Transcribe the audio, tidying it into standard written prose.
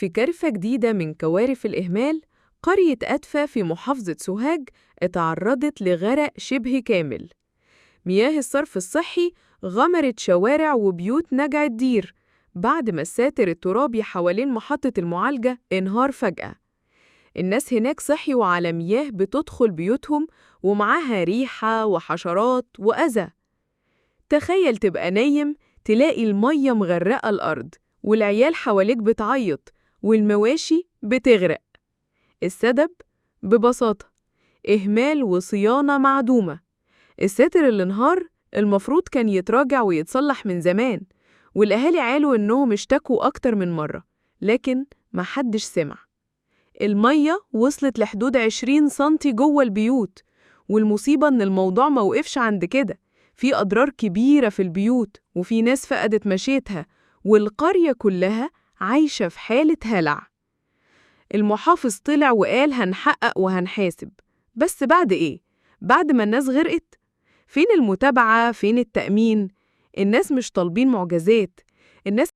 في كارثة جديدة من كوارث الإهمال، قرية أدفا في محافظة سوهاج اتعرضت لغرق شبه كامل. مياه الصرف الصحي غمرت شوارع وبيوت نجع الدير بعد ما الساتر الترابي حوالين محطة المعالجة انهار فجأة. الناس هناك صحيوا على مياه بتدخل بيوتهم ومعاها ريحة وحشرات وأذى. تخيل تبقى نايم تلاقي المية مغرقة الأرض والعيال حواليك بتعيط والمواشي بتغرق. السبب؟ ببساطة إهمال وصيانة معدومة. الساتر اللي انهار المفروض كان يتراجع ويتصلح من زمان، والأهالي قالوا إنهم اشتكوا أكتر من مرة، لكن محدش سمع. المية وصلت لحدود 20 سنتي جوه البيوت، والمصيبة إن الموضوع موقفش عند كده، في أضرار كبيرة في البيوت وفي ناس فقدت مشيتها، والقرية كلها عايشة في حالة هلع. المحافظ طلع وقال هنحقق وهنحاسب، بس بعد إيه؟ بعد ما الناس غرقت؟ فين المتابعة؟ فين التأمين؟ الناس مش طالبين معجزات، الناس